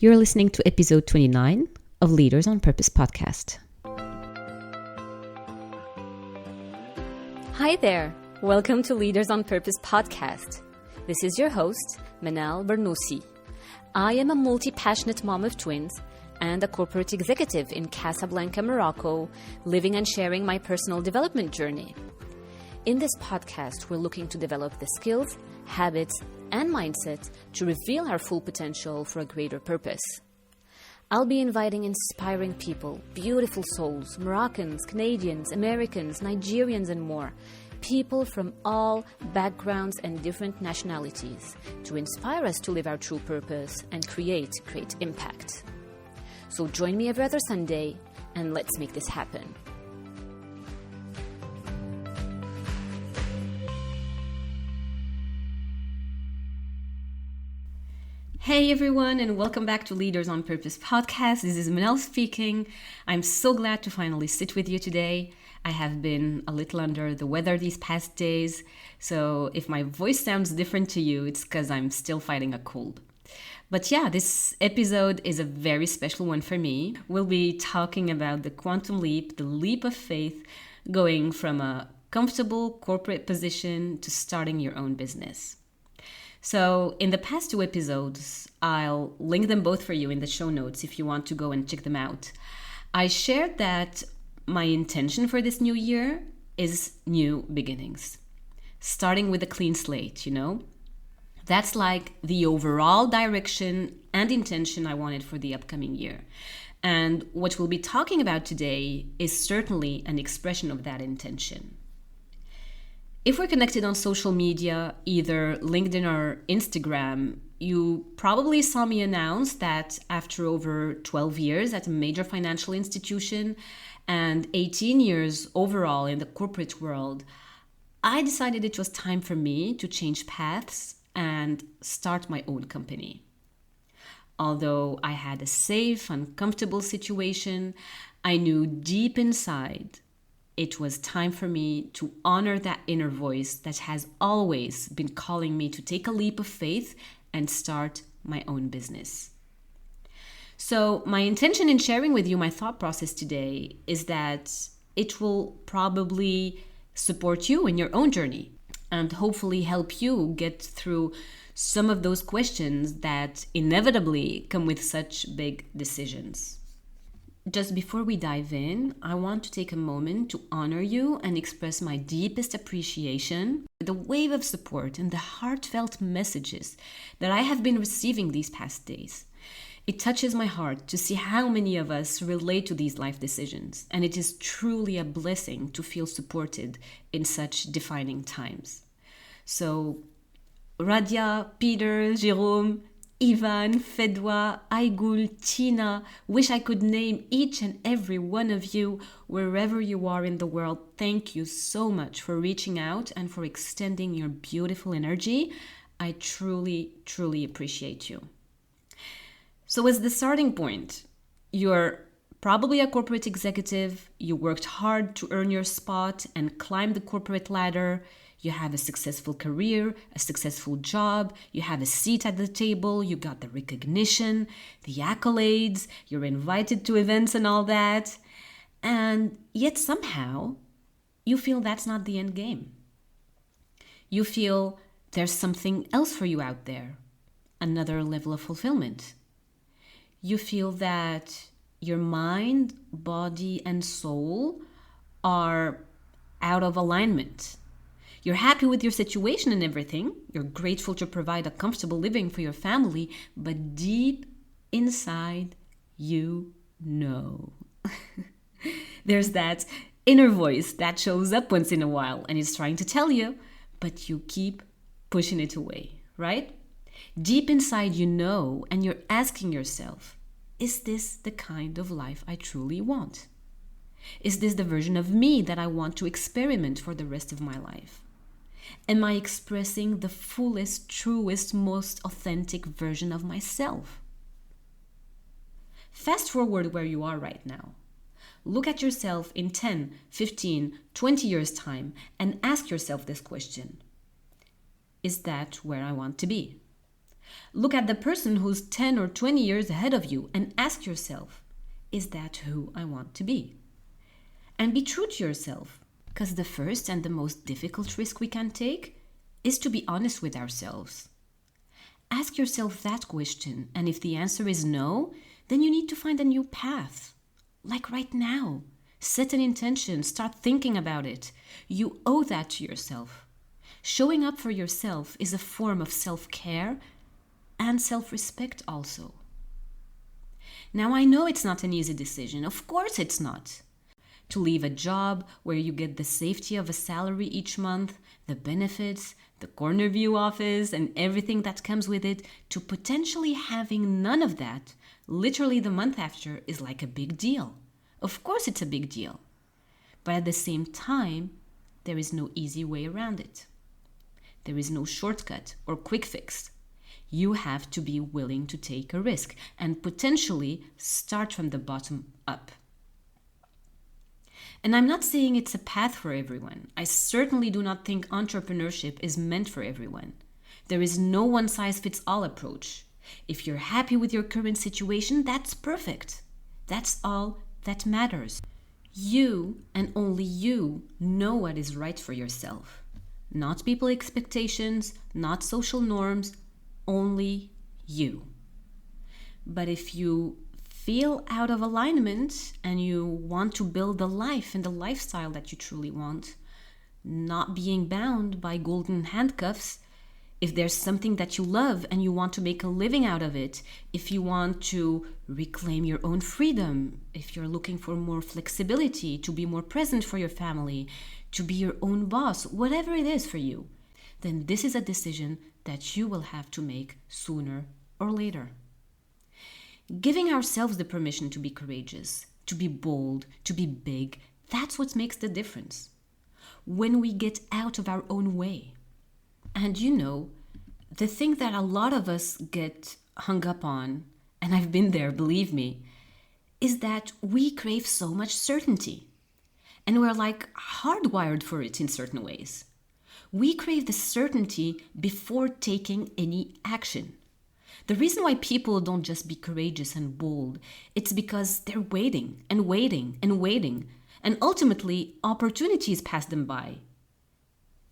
You're listening to episode 29 of Leaders on Purpose podcast. Hi there. Welcome to Leaders on Purpose podcast. This is your host, Manal Bernoussi. I am a multi-passionate mom of twins and a corporate executive in Casablanca, Morocco, living and sharing my personal development journey. In this podcast, we're looking to develop the skills, habits, and mindset to reveal our full potential for a greater purpose. I'll be inviting inspiring people, beautiful souls, Moroccans, Canadians, Americans, Nigerians, and more, people from all backgrounds and different nationalities, to inspire us to live our true purpose and create great impact. So join me every other Sunday, and let's make this happen. Hey everyone, and welcome back to Leaders on Purpose podcast. This is Manal speaking. I'm so glad to finally sit with you today. I have been a little under the weather these past days, so if my voice sounds different to you, it's because I'm still fighting a cold. But yeah, this episode is a very special one for me. We'll be talking about the quantum leap, the leap of faith, going from a comfortable corporate position to starting your own business. So in the past two episodes, I'll link them both for you in the show notes if you want to go and check them out. I shared that my intention for this new year is new beginnings. Starting with a clean slate, That's like the overall direction and intention I wanted for the upcoming year. And what we'll be talking about today is certainly an expression of that intention. If we're connected on social media, either LinkedIn or Instagram, you probably saw me announce that after over 12 years at a major financial institution and 18 years overall in the corporate world, I decided it was time for me to change paths and start my own company. Although I had a safe and comfortable situation, I knew deep inside it was time for me to honor that inner voice that has always been calling me to take a leap of faith and start my own business. So my intention in sharing with you my thought process today is that it will probably support you in your own journey and hopefully help you get through some of those questions that inevitably come with such big decisions. Just before we dive in, I want to take a moment to honor you and express my deepest appreciation for the wave of support and the heartfelt messages that I have been receiving these past days. It touches my heart to see how many of us relate to these life decisions, and it is truly a blessing to feel supported in such defining times. So, Radia, Peter, Jérôme, Ivan, Fedwa, Aigul, Tina, wish I could name each and every one of you wherever you are in the world. Thank you so much for reaching out and for extending your beautiful energy. I truly, truly appreciate you. So as the starting point, you're probably a corporate executive, you worked hard to earn your spot and climb the corporate ladder. You have a successful career, a successful job, you have a seat at the table, you got the recognition, the accolades, you're invited to events and all that. And yet somehow you feel that's not the end game. You feel there's something else for you out there, another level of fulfillment. You feel that your mind, body, and soul are out of alignment. You're happy with your situation and everything. You're grateful to provide a comfortable living for your family, but deep inside, you know. There's that inner voice that shows up once in a while and is trying to tell you, but you keep pushing it away, right? Deep inside, you know, and you're asking yourself, is this the kind of life I truly want? Is this the version of me that I want to experiment for the rest of my life? Am I expressing the fullest, truest, most authentic version of myself? Fast forward where you are right now. Look at yourself in 10, 15, 20 years' time and ask yourself this question. Is that where I want to be? Look at the person who's 10 or 20 years ahead of you and ask yourself, is that who I want to be? And be true to yourself, because the first and the most difficult risk we can take is to be honest with ourselves. Ask yourself that question, and if the answer is no, then you need to find a new path. Like right now. Set an intention, start thinking about it. You owe that to yourself. Showing up for yourself is a form of self-care and self-respect also. Now I know it's not an easy decision. Of course it's not. To leave a job where you get the safety of a salary each month, the benefits, the corner view office, and everything that comes with it, to potentially having none of that, literally the month after, is like a big deal. Of course it's a big deal. But at the same time, there is no easy way around it. There is no shortcut or quick fix. You have to be willing to take a risk and potentially start from the bottom up. And I'm not saying it's a path for everyone. I certainly do not think entrepreneurship is meant for everyone. There is no one-size-fits-all approach. If you're happy with your current situation, that's perfect. That's all that matters. You and only you know what is right for yourself. Not people's expectations, not social norms, only you. But if you feel out of alignment and you want to build the life and the lifestyle that you truly want, not being bound by golden handcuffs, if there's something that you love and you want to make a living out of it, if you want to reclaim your own freedom, if you're looking for more flexibility, to be more present for your family, to be your own boss, whatever it is for you, then this is a decision that you will have to make sooner or later. Giving ourselves the permission to be courageous, to be bold, to be big, that's what makes the difference. When we get out of our own way. And you know, the thing that a lot of us get hung up on, and I've been there, believe me, is that we crave so much certainty. And we're like hardwired for it in certain ways. We crave the certainty before taking any action. The reason why people don't just be courageous and bold, it's because they're waiting and waiting and waiting, and ultimately opportunities pass them by.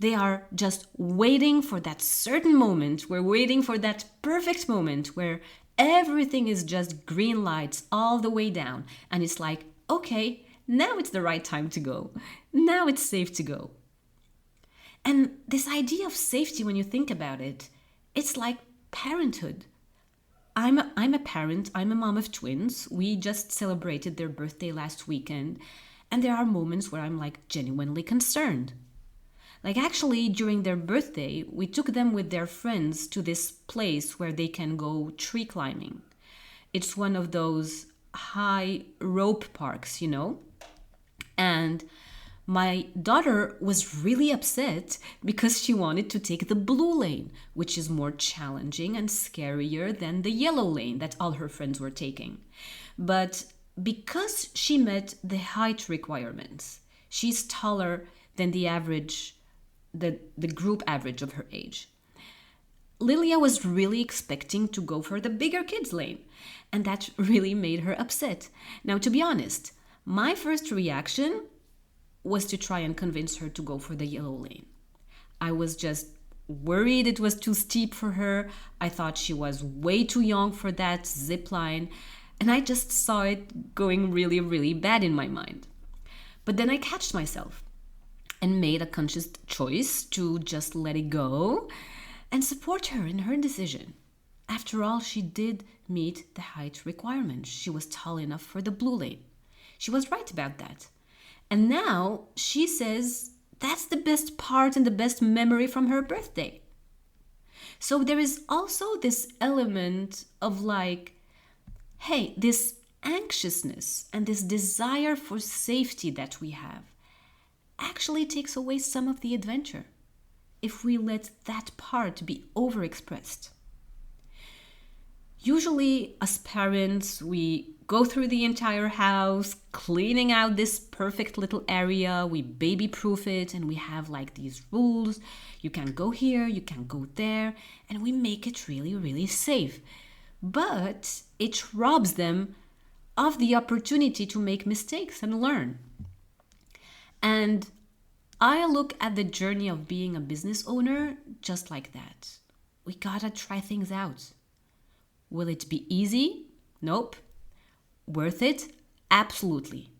They are just waiting for that certain moment. We're waiting for that perfect moment where everything is just green lights all the way down. And it's like, okay, now it's the right time to go. Now it's safe to go. And this idea of safety, when you think about it, it's like parenthood. I'm a parent. I'm a mom of twins. We just celebrated their birthday last weekend. And there are moments where I'm like genuinely concerned. Like actually during their birthday, we took them with their friends to this place where they can go tree climbing. It's one of those high rope parks, you know? And my daughter was really upset because she wanted to take the blue lane, which is more challenging and scarier than the yellow lane that all her friends were taking. But because she met the height requirements, she's taller than the average, the group average of her age. Lilia was really expecting to go for the bigger kids lane, and that really made her upset. Now, to be honest, my first reaction was to try and convince her to go for the yellow lane. I was just worried it was too steep for her. I thought she was way too young for that zip line, and I just saw it going really, really bad in my mind. But then I catched myself and made a conscious choice to just let it go and support her in her decision. After all, she did meet the height requirements. She was tall enough for the blue lane. She was right about that. And now she says that's the best part and the best memory from her birthday. So there is also this element of like, hey, this anxiousness and this desire for safety that we have actually takes away some of the adventure if we let that part be overexpressed. Usually, as parents, we go through the entire house, cleaning out this perfect little area. We baby proof it, and we have like these rules. You can't go here, you can't go there, and we make it really, really safe. But it robs them of the opportunity to make mistakes and learn. And I look at the journey of being a business owner just like that. We gotta try things out. Will it be easy? Nope. Worth it? Absolutely.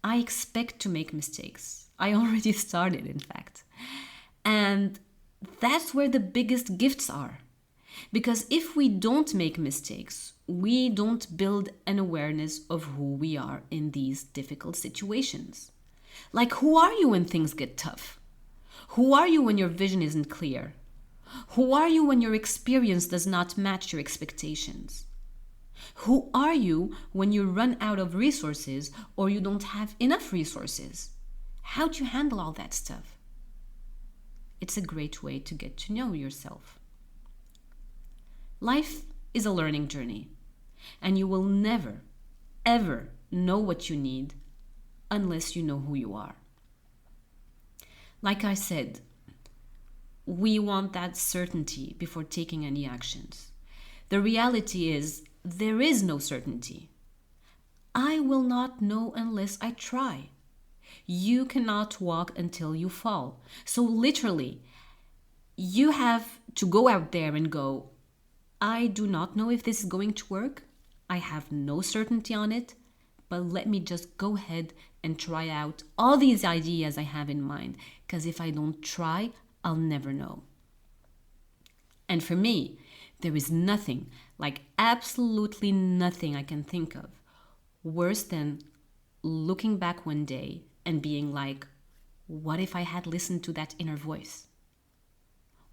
I expect to make mistakes. I already started, in fact. And that's where the biggest gifts are. Because if we don't make mistakes, we don't build an awareness of who we are in these difficult situations. Like, who are you when things get tough? Who are you when your vision isn't clear? Who are you when your experience does not match your expectations? Who are you when you run out of resources or you don't have enough resources? How do you handle all that stuff? It's a great way to get to know yourself. Life is a learning journey, and you will never, ever know what you need unless you know who you are. Like I said, we want that certainty before taking any actions. The reality is, there is no certainty. I will not know unless I try. You cannot walk until you fall. So literally, you have to go out there and go, I do not know if this is going to work. I have no certainty on it, but let me just go ahead and try out all these ideas I have in mind, because if I don't try, I'll never know. And for me, there is nothing, like absolutely nothing I can think of, worse than looking back one day and being like, what if I had listened to that inner voice?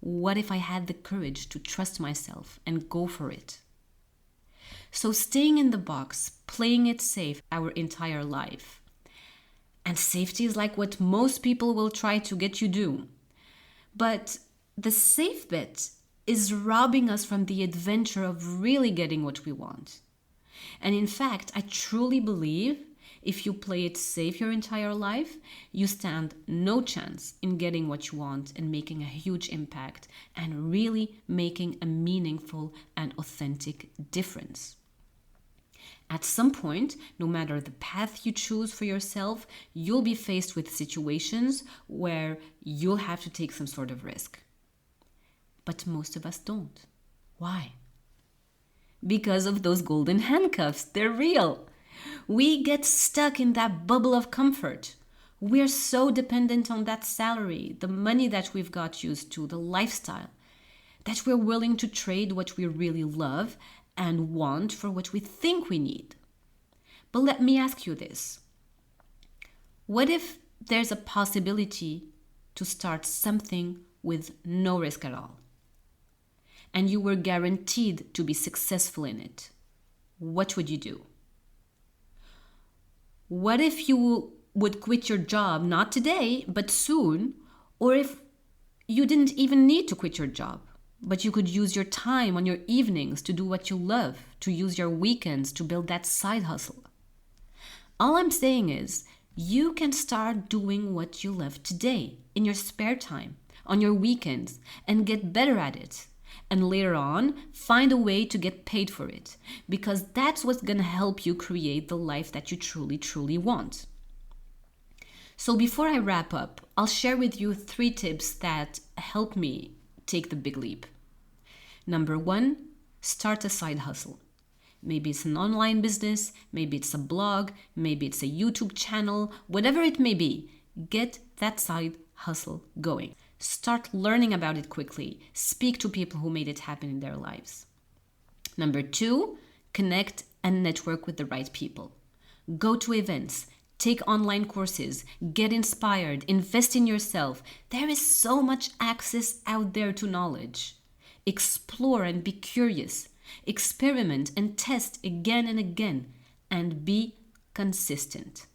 What if I had the courage to trust myself and go for it? So staying in the box, playing it safe our entire life. And safety is like what most people will try to get you do. But the safe bet is robbing us from the adventure of really getting what we want. And in fact, I truly believe if you play it safe your entire life, you stand no chance in getting what you want and making a huge impact and really making a meaningful and authentic difference. At some point, no matter the path you choose for yourself, you'll be faced with situations where you'll have to take some sort of risk. But most of us don't. Why? Because of those golden handcuffs. They're real. We get stuck in that bubble of comfort. We're so dependent on that salary, the money that we've got used to, the lifestyle, that we're willing to trade what we really love and want for what we think we need. But let me ask you this. What if there's a possibility to start something with no risk at all? And you were guaranteed to be successful in it? What would you do? What if you would quit your job, not today, but soon? Or if you didn't even need to quit your job, but you could use your time on your evenings to do what you love, to use your weekends to build that side hustle? All I'm saying is, you can start doing what you love today, in your spare time, on your weekends, and get better at it. And later on, find a way to get paid for it, because that's what's going to help you create the life that you truly, truly want. So before I wrap up, I'll share with you 3 tips that help me take the big leap. Number 1, start a side hustle. Maybe it's an online business, maybe it's a blog, maybe it's a YouTube channel, whatever it may be, get that side hustle going. Start learning about it quickly. Speak to people who made it happen in their lives. Number 2, connect and network with the right people. Go to events, take online courses, get inspired, invest in yourself. There is so much access out there to knowledge. Explore and be curious. Experiment and test again and again, and be consistent.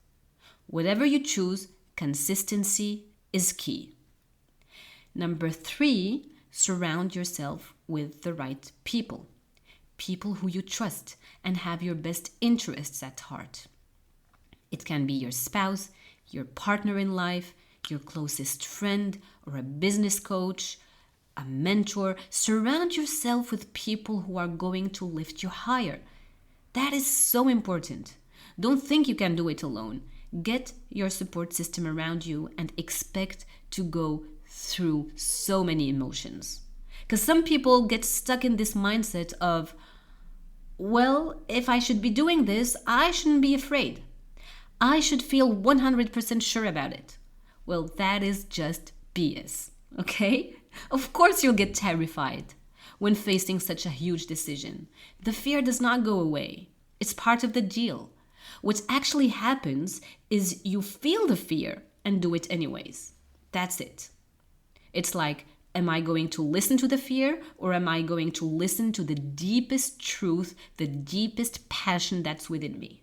Whatever you choose, consistency is key. Number 3, surround yourself with the right people. people who you trust and have your best interests at heart. It can be your spouse, your partner in life, your closest friend, or a business coach, a mentor. Surround yourself with people who are going to lift you higher. That is so important. Don't think you can do it alone. Get your support system around you and expect to go through so many emotions. Because some people get stuck in this mindset of, well, if I should be doing this, I shouldn't be afraid. I should feel 100% sure about it. Well, that is just BS, okay? Of course you'll get terrified when facing such a huge decision. The fear does not go away. It's part of the deal. What actually happens is you feel the fear and do it anyways. That's it. It's like, am I going to listen to the fear, or am I going to listen to the deepest truth, the deepest passion that's within me?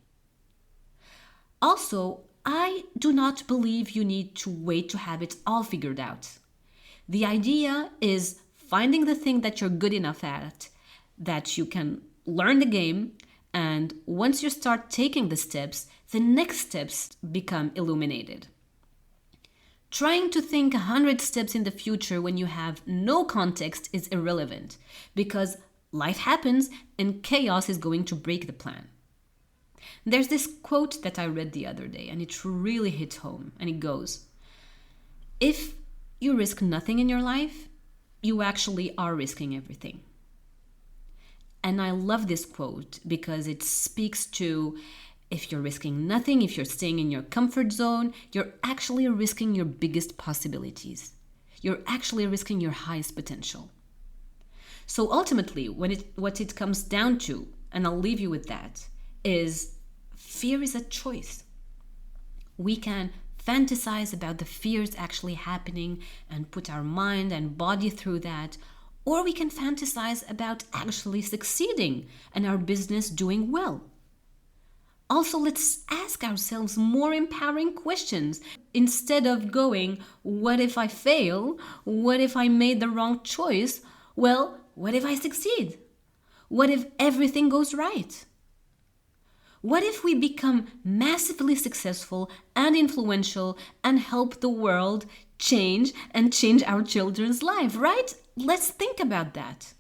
Also, I do not believe you need to wait to have it all figured out. The idea is finding the thing that you're good enough at, that you can learn the game, and once you start taking the steps, the next steps become illuminated. Trying to think 100 steps in the future when you have no context is irrelevant, because life happens and chaos is going to break the plan. There's this quote that I read the other day, and it really hit home, and it goes, if you risk nothing in your life, you actually are risking everything. And I love this quote because it speaks to, if you're risking nothing, if you're staying in your comfort zone, you're actually risking your biggest possibilities. You're actually risking your highest potential. So ultimately, what it comes down to, and I'll leave you with that, is fear is a choice. We can fantasize about the fears actually happening and put our mind and body through that, or we can fantasize about actually succeeding and our business doing well. Also, let's ask ourselves more empowering questions. Instead of going, what if I fail? What if I made the wrong choice? Well, what if I succeed? What if everything goes right? What if we become massively successful and influential and help the world change and change our children's life, right? Let's think about that.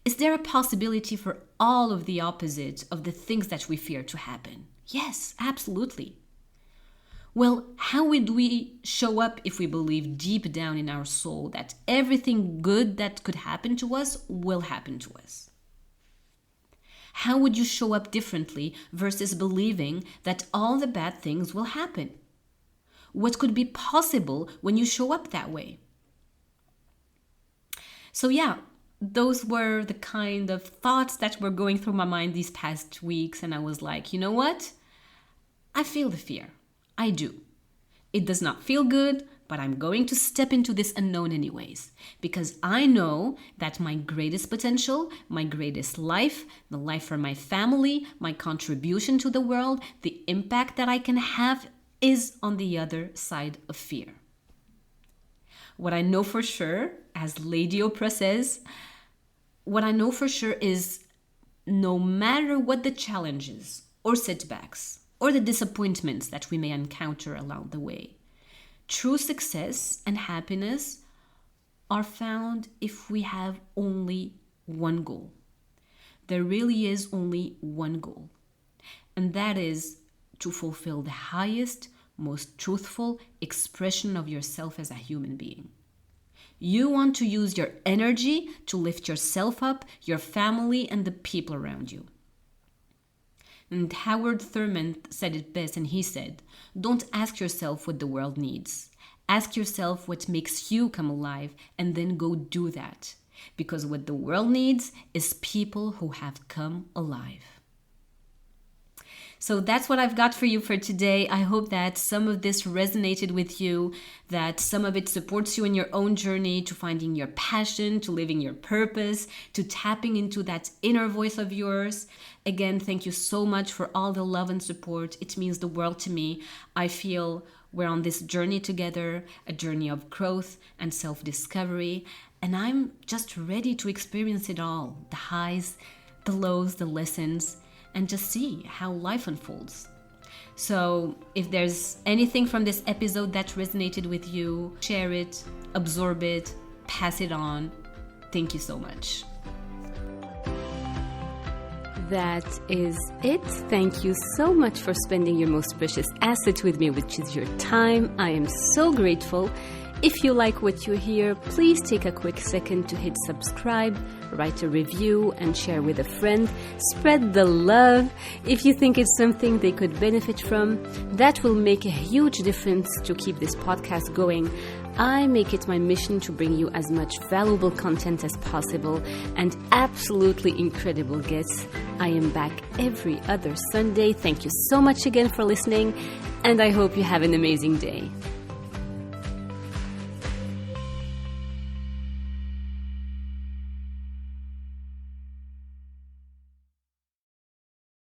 Is there a possibility for all of the opposite of the things that we fear to happen? Yes, absolutely. Well, how would we show up if we believe deep down in our soul that everything good that could happen to us will happen to us? How would you show up differently versus believing that all the bad things will happen? What could be possible when you show up that way? So yeah, those were the kind of thoughts that were going through my mind these past weeks, and I was like, you know what? I feel the fear. I do. It does not feel good, but I'm going to step into this unknown anyways, because I know that my greatest potential, my greatest life, the life for my family, my contribution to the world, the impact that I can have is on the other side of fear. What I know for sure, as Lady Oprah says, what I know for sure is no matter what the challenges or setbacks or the disappointments that we may encounter along the way, true success and happiness are found if we have only one goal. There really is only one goal, and that is to fulfill the highest, most truthful expression of yourself as a human being. You want to use your energy to lift yourself up, your family, and the people around you. And Howard Thurman said it best, and he said, don't ask yourself what the world needs. Ask yourself what makes you come alive, and then go do that. Because what the world needs is people who have come alive. So that's what I've got for you for today. I hope that some of this resonated with you, that some of it supports you in your own journey to finding your passion, to living your purpose, to tapping into that inner voice of yours. Again, thank you so much for all the love and support. It means the world to me. I feel we're on this journey together, a journey of growth and self-discovery. and I'm just ready to experience it all, the highs, the lows, the lessons, and just see how life unfolds. So if there's anything from this episode that resonated with you, share it, absorb it, pass it on. Thank you so much. That is it. Thank you so much for spending your most precious asset with me, which is your time. I am so grateful. If you like what you hear, please take a quick second to hit subscribe, write a review, and share with a friend. Spread the love. If you think it's something they could benefit from, that will make a huge difference to keep this podcast going. I make it my mission to bring you as much valuable content as possible and absolutely incredible guests. I am back every other Sunday. Thank you so much again for listening, and I hope you have an amazing day.